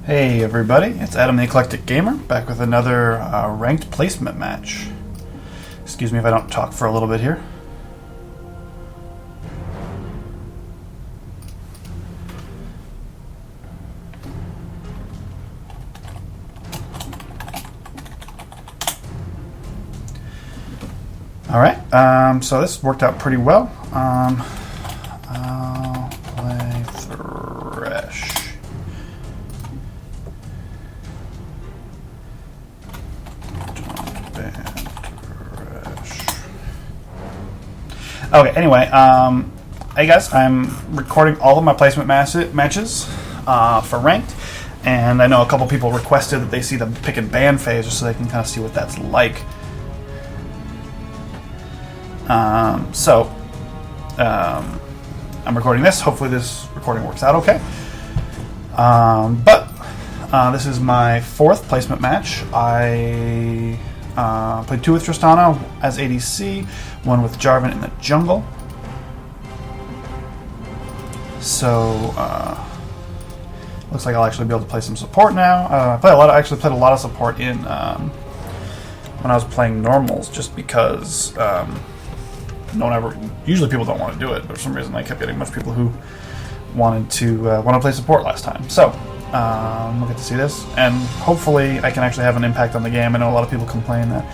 Hey everybody, it's Adam the Eclectic Gamer, back with another ranked placement match. Excuse me if I don't talk for a little bit here. Alright, so this worked out pretty well. I'll play Thresh. Okay, anyway, hey guys, I'm recording all of my placement matches for ranked, and I know a couple people requested that they see the pick and ban phase just so they can kind of see what that's like. I'm recording this. Hopefully this recording works out okay. This is my fourth placement match. I played 2 with Tristana as ADC, 1 with Jarvan in the jungle. So looks like I'll actually be able to play some support now. I actually played a lot of support in when I was playing normals, just because usually people don't want to do it, but for some reason I kept getting a bunch of people who wanted to play support last time. So we'll get to see this, and hopefully I can actually have an impact on the game. I know a lot of people complain that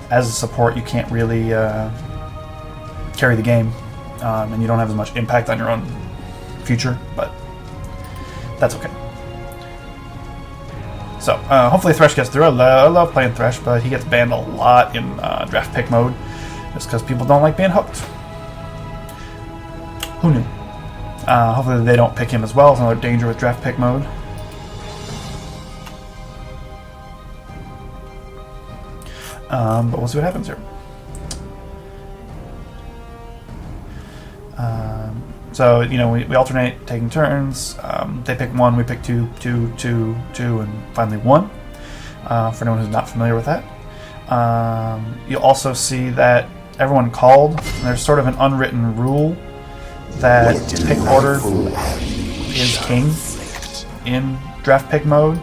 as a support you can't really carry the game, and you don't have as much impact on your own future, but that's okay. So hopefully Thresh gets through. I love playing Thresh, but he gets banned a lot in draft pick mode, just because people don't like being hooked. Who knew? Hopefully they don't pick him as well. It's another danger with draft pick mode. But we'll see what happens here. So, you know, we alternate taking turns. They pick 1, we pick 2, 2, 2, 2, and finally 1. For anyone who's not familiar with that. You'll also see that everyone called. There's sort of an unwritten rule that pick order is king in draft pick mode,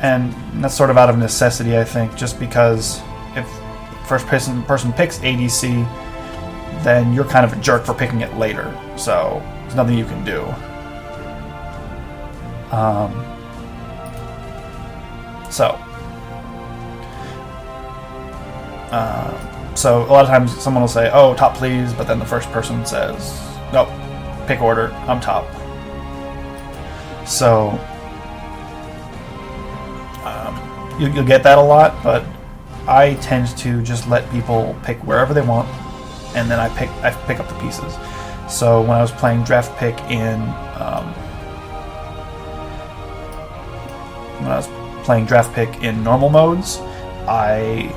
and that's sort of out of necessity, I think, just because if first person picks ADC, then you're kind of a jerk for picking it later, so there's nothing you can do. So a lot of times someone will say, "Oh, top please," but then the first person says, "Nope, pick order, I'm top." So you'll get that a lot, but I tend to just let people pick wherever they want, and then I pick up the pieces. So when I was playing draft pick in normal modes, I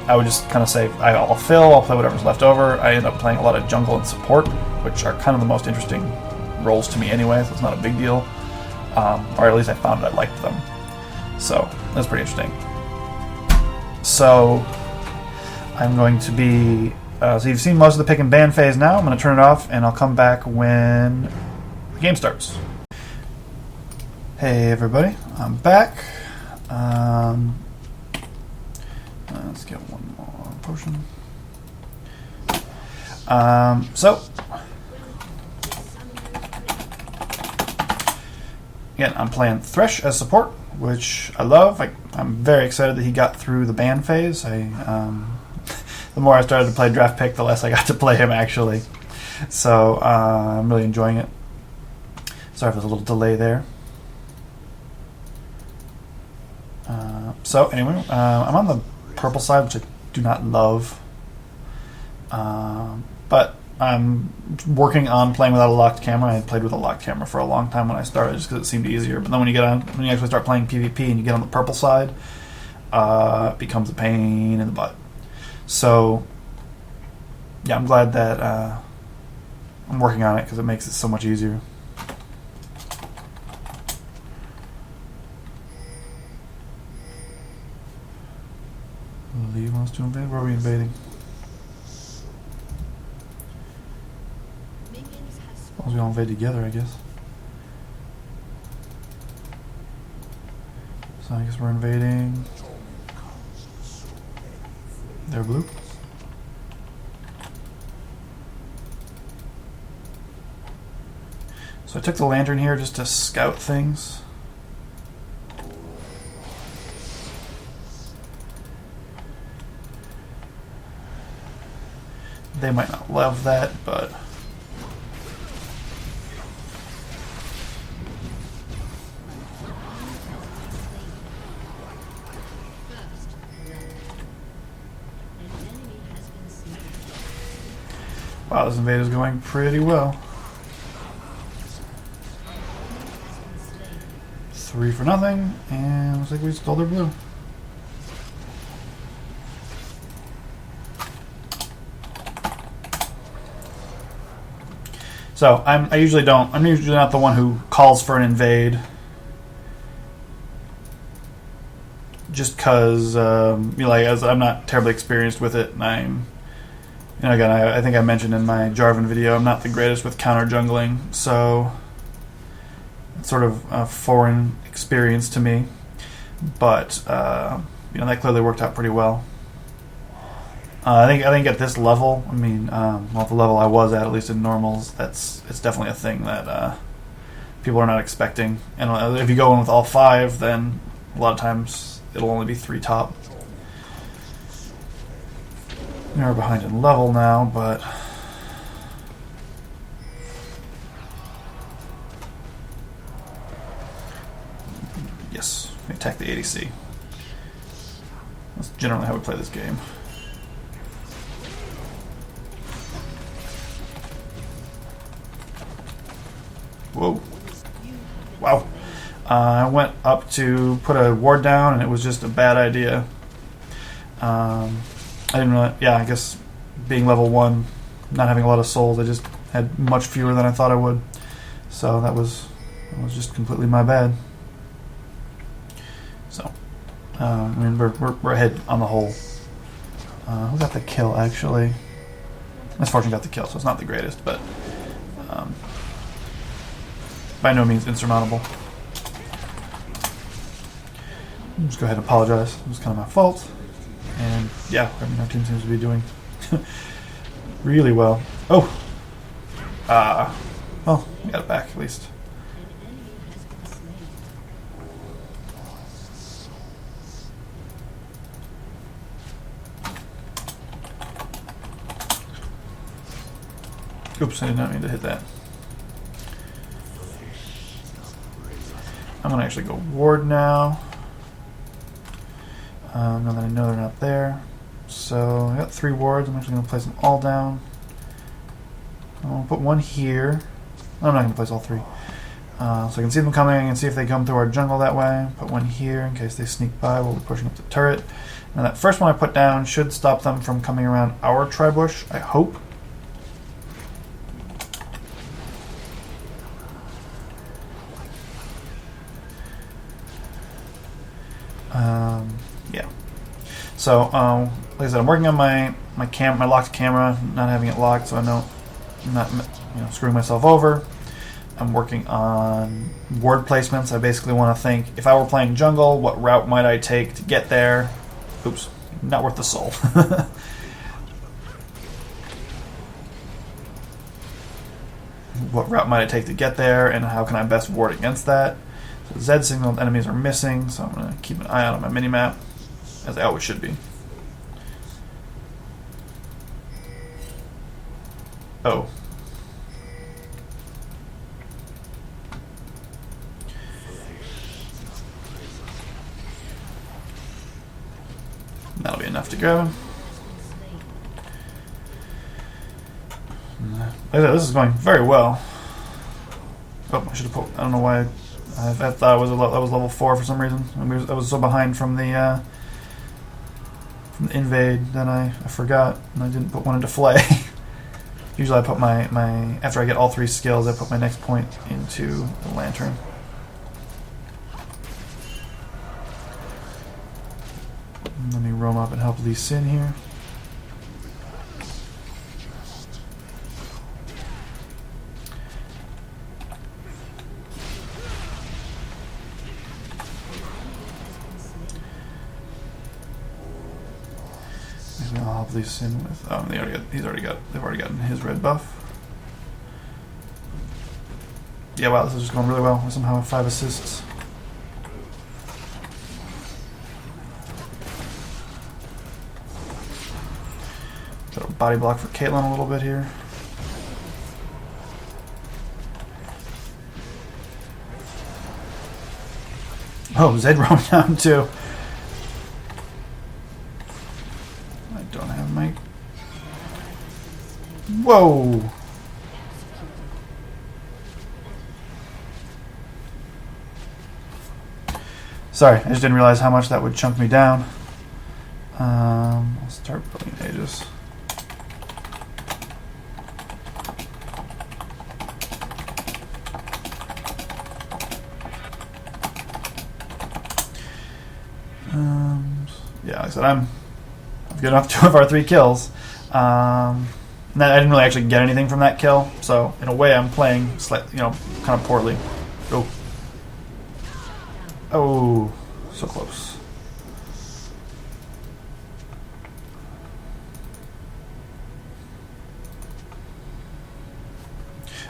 would just kind of say, I'll play whatever's left over. I end up playing a lot of jungle and support, which are kind of the most interesting roles to me anyway, so it's not a big deal. Or at least I found I liked them. So that's pretty interesting. So I'm going to be... so you've seen most of the pick and ban phase now. I'm going to turn it off, and I'll come back when the game starts. Hey everybody, I'm back. Let's get one more potion. Again, I'm playing Thresh as support, which I love. I'm very excited that he got through the ban phase. The more I started to play draft pick, the less I got to play him, actually. So I'm really enjoying it. Sorry if there's a little delay there. So anyway, I'm on the purple side, which I do not love, but I'm working on playing without a locked camera. I had played with a locked camera for a long time when I started, just because it seemed easier. But then when you actually start playing PvP and you get on the purple side, it becomes a pain in the butt. So yeah, I'm glad that I'm working on it, because it makes it so much easier. Lee wants to invade? Where are we invading? As long as we all invade together, I guess. So I guess we're invading their blue. So I took the lantern here just to scout things. They might not love that, but wow, this invader's going pretty well. 3 for nothing, and looks like we stole their blue. So I'm usually not the one who calls for an invade, just because as I'm not terribly experienced with it, and again, I think I mentioned in my Jarvan video, I'm not the greatest with counter jungling, so it's sort of a foreign experience to me. But that clearly worked out pretty well. I think at this level, the level I was at least in normals, it's definitely a thing that people are not expecting. And if you go in with all 5, then a lot of times it'll only be 3 top. We're behind in level now, but yes, we attack the ADC. That's generally how we play this game. Whoa. Wow. I went up to put a ward down, and it was just a bad idea. I didn't really... Yeah, I guess being level 1, not having a lot of souls, I just had much fewer than I thought I would. So that was just completely my bad. So, we're ahead on the whole. Who got the kill, actually? Misfortune got the kill, so it's not the greatest, but... by no means insurmountable. I'll just go ahead and apologize. It was kind of my fault. And yeah, our team seems to be doing really well. Oh! Well, we got it back at least. Oops, I did not mean to hit that. I'm going to actually go ward now. Now that I know they're not there. So I got 3 wards. I'm actually going to place them all down. I'll put 1 here. I'm not going to place all 3. So I can see them coming and see if they come through our jungle that way. Put 1 here in case they sneak by while we're pushing up the turret. Now that first one I put down should stop them from coming around our tri-bush, I hope. Yeah. So, like I said, I'm working on my locked camera, not having it locked, so I know I'm not screwing myself over. I'm working on ward placements. I basically want to think, if I were playing jungle, what route might I take to get there? Oops, not worth the soul. What route might I take to get there, and how can I best ward against that? So Z signaled enemies are missing, so I'm going to keep an eye out on my minimap, as I always should be. Oh. That'll be enough to grab him. This is going very well. Oh, I should have put... I don't know why... I thought that was level 4 for some reason. I was so behind from the invade that I forgot, and I didn't put one into flay. Usually I put my after I get all 3 skills, I put my next point into the lantern. Let me roam up and help Lee Sin here. these in with. They've already gotten his red buff. Yeah, wow, this is just going really well. I somehow have 5 assists. Got a body block for Caitlyn a little bit here. Oh, Zed roaming down too. I don't have my... Whoa! Sorry, I just didn't realize how much that would chunk me down. I'll start building Aegis. Yeah, like I said, I'm good enough to have our 3 kills. I didn't really actually get anything from that kill, so in a way, I'm playing slightly, kind of poorly. Oh. Oh, so close.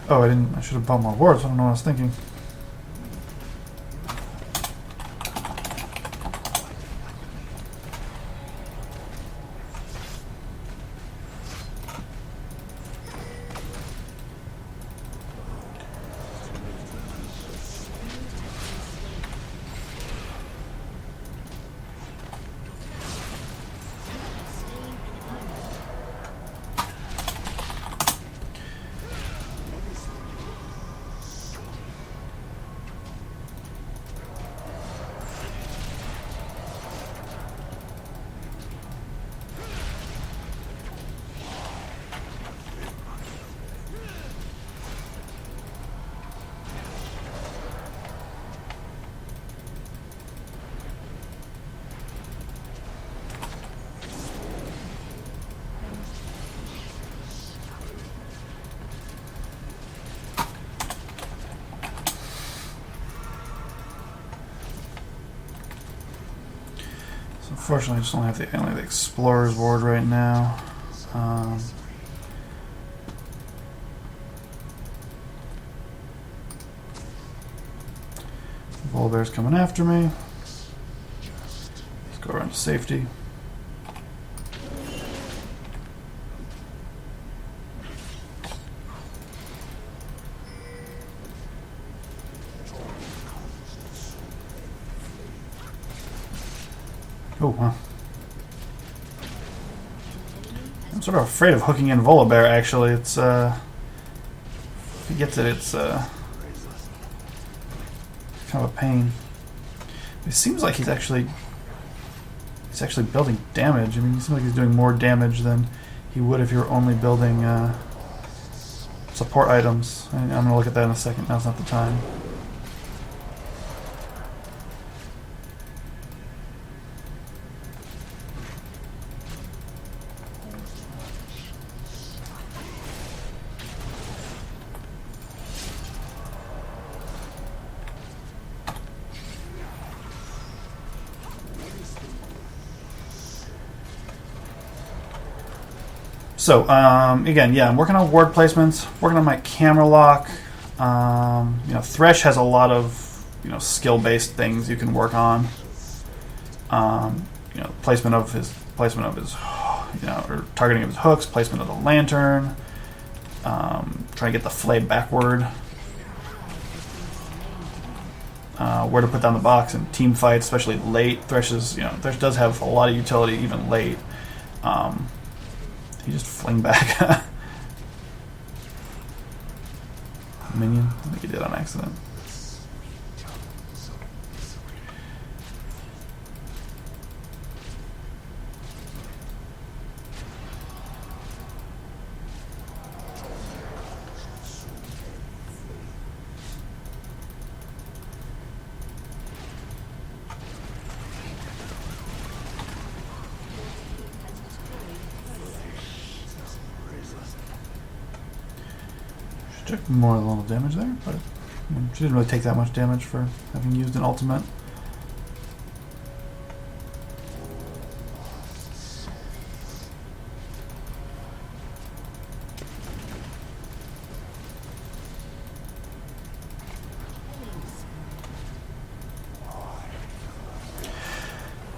Oh, I should have bought more wards. I don't know what I was thinking. Unfortunately, I just don't have the Explorer's Ward right now. Volibear's coming after me. Let's go around to safety. Oh, wow. I'm sort of afraid of hooking in Volibear, actually. It's, if he gets it, it's kind of a pain. It seems like he's actually building damage. I mean, it seems like he's doing more damage than he would if you were only building support items. I'm going to look at that in a second. Now's not the time. So, again, yeah, I'm working on ward placements, working on my camera lock. Thresh has a lot of, skill-based things you can work on. Placement of his, or targeting of his hooks, placement of the lantern, trying to get the flayed backward. Where to put down the box in team fights, especially late. Thresh does have a lot of utility even late. He just fling back. Minion? I think he did on accident. Took more than a little damage there, but she didn't really take that much damage for having used an ultimate.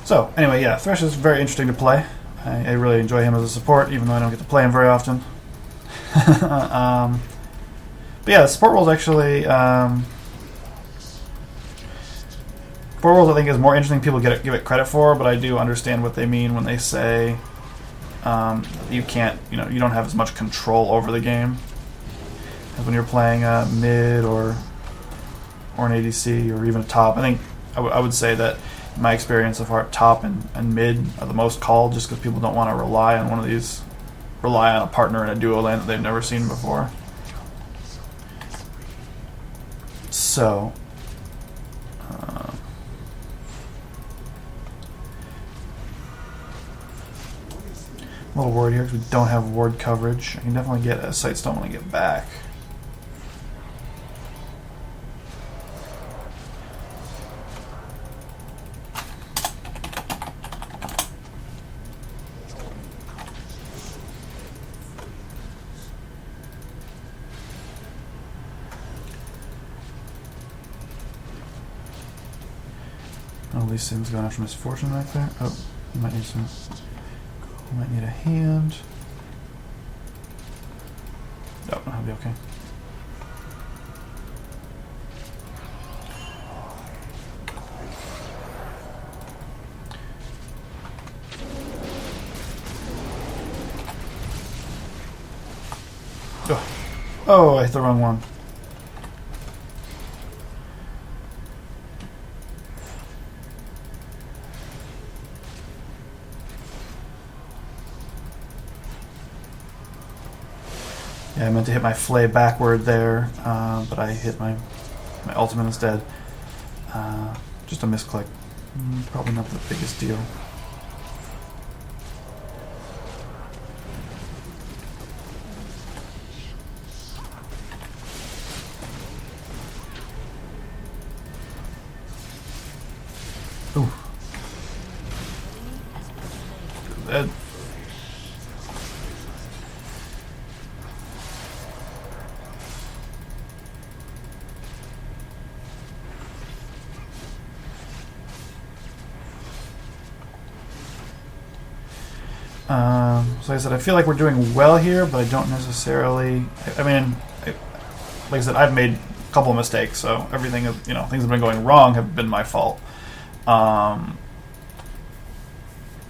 So, anyway, yeah, Thresh is very interesting to play. I really enjoy him as a support, even though I don't get to play him very often. But yeah, the support role is actually... support roles I think is more interesting than people give it credit for, but I do understand what they mean when they say you can't, you don't have as much control over the game as when you're playing a mid or an ADC or even a top. I think I would say that in my experience so far, top and mid are the most called, just because people don't want to rely on a partner in a duo lane that they've never seen before. So, I'm a little worried here because we don't have ward coverage. I can definitely get a Sightstone when I get back. Oh, these things going after Misfortune right there. Oh, you might need some. Might need a hand. Oh, that'll be okay. Oh, I hit the wrong one. Yeah, I meant to hit my flay backward there, but I hit my ultimate instead. Just a misclick. Probably not the biggest deal. Ooh. That. So like I said, I feel like we're doing well here, but I don't necessarily... like I said, I've made a couple of mistakes, so everything, things that have been going wrong have been my fault. I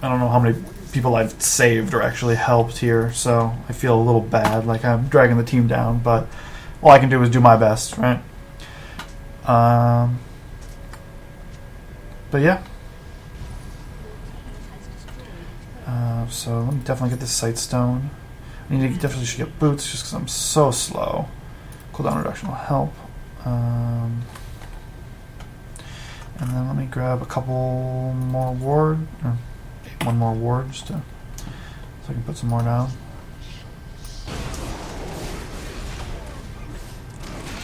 don't know how many people I've saved or actually helped here, so I feel a little bad, like I'm dragging the team down, but all I can do is do my best, right? But yeah. So let me definitely get this Sightstone. I need to definitely should get boots just because I'm so slow. Cooldown reduction will help. And then let me grab a couple more ward, or one more ward just to, so I can put some more down.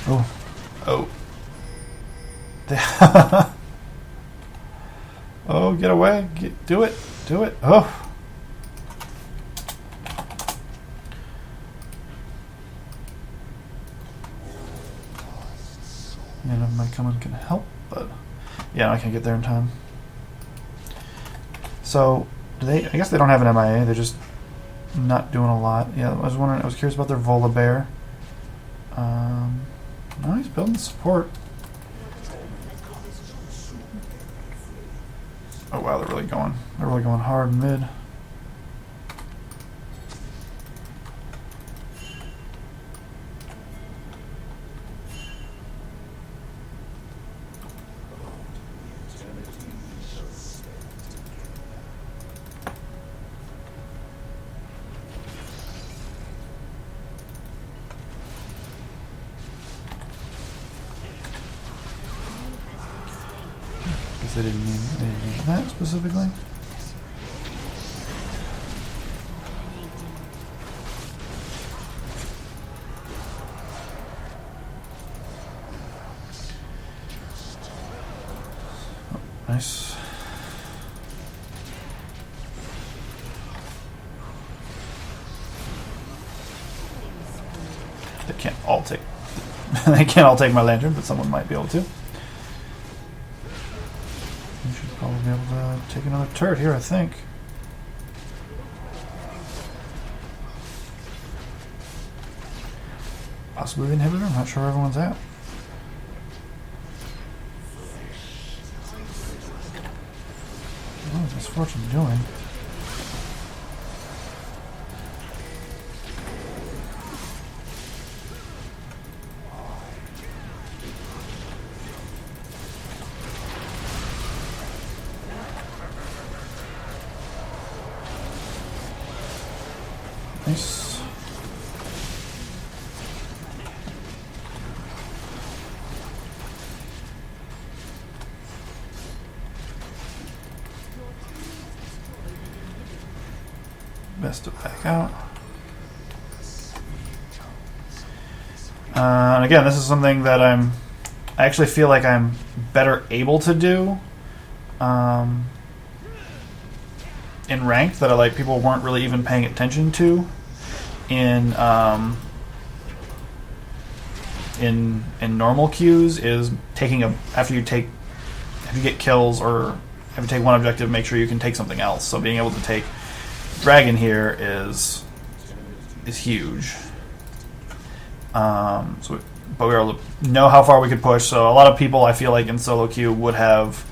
Oh. Oh, get away. Do it. Oh. And if my coming can help, but yeah, I can't get there in time. So, I guess they don't have an MIA, they're just not doing a lot. Yeah, I was curious about their Volibear. No, he's building support. Oh wow, they're really going hard mid. They didn't mean that specifically. Oh, nice. They can't all take. They can't all take my lantern, but someone might be able to. We should probably be able to take another turret here, I think. Possibly the inhibitor. I'm not sure where everyone's at. What is Misfortune doing? Nice. Best to back out. And again, this is something that I actually feel like I'm better able to do in ranked, that like people weren't really even paying attention to in normal queues, is taking after you get kills or if you take one objective, make sure you can take something else. So being able to take Dragon here is huge. But we were able to know how far we could push. So a lot of people, I feel like in solo queue, would have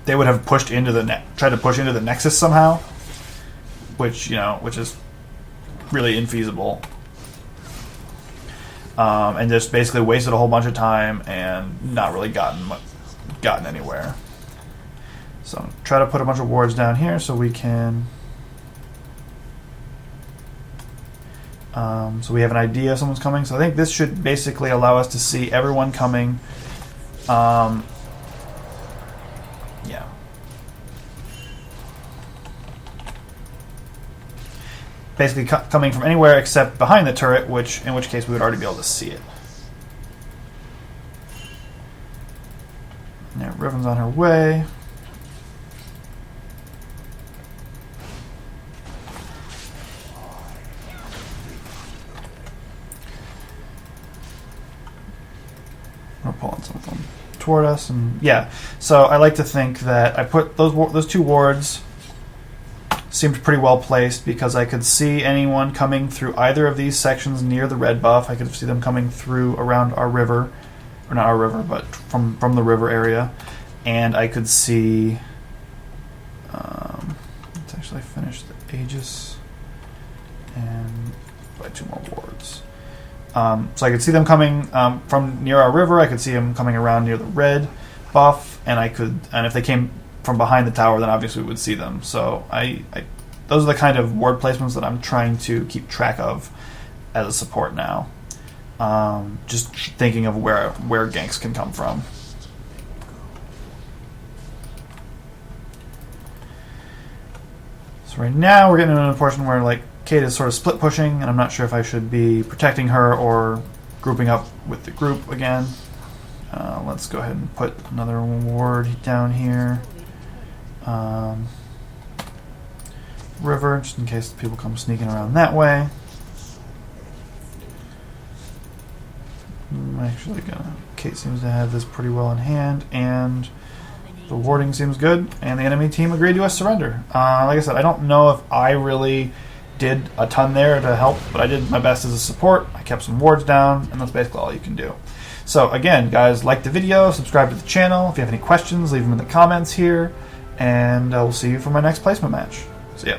they would have pushed into tried to push into the Nexus somehow, which is really infeasible, and just basically wasted a whole bunch of time and not really gotten anywhere. So try to put a bunch of wards down here so we can. So we have an idea if someone's coming. So I think this should basically allow us to see everyone coming. Yeah. Basically coming from anywhere except behind the turret, in which case we would already be able to see it. And there, Riven's on her way. We're pulling some of them toward us, and yeah. So I like to think that I put those two wards seemed pretty well placed because I could see anyone coming through either of these sections near the red buff. I could see them coming through around our river, or not our river, but from the river area, and I could see. Let's actually finish the Aegis and buy 2 more wards. So I could see them coming from near our river. I could see them coming around near the red buff, and if they came from behind the tower, then obviously we would see them. So those are the kind of ward placements that I'm trying to keep track of as a support now. Just thinking of where ganks can come from. So right now we're getting into a portion where like Kate is sort of split pushing, and I'm not sure if I should be protecting her or grouping up with the group again. Let's go ahead and put another ward down here. River, just in case people come sneaking around that way. I'm actually gonna. Kate seems to have this pretty well in hand, and the warding seems good, and the enemy team agreed to a surrender. Like I said, I don't know if I really did a ton there to help, but I did my best as a support. I kept some wards down, and that's basically all you can do. So again, guys, like the video, subscribe to the channel. If you have any questions, leave them in the comments here, and we'll see you for my next placement match. See ya.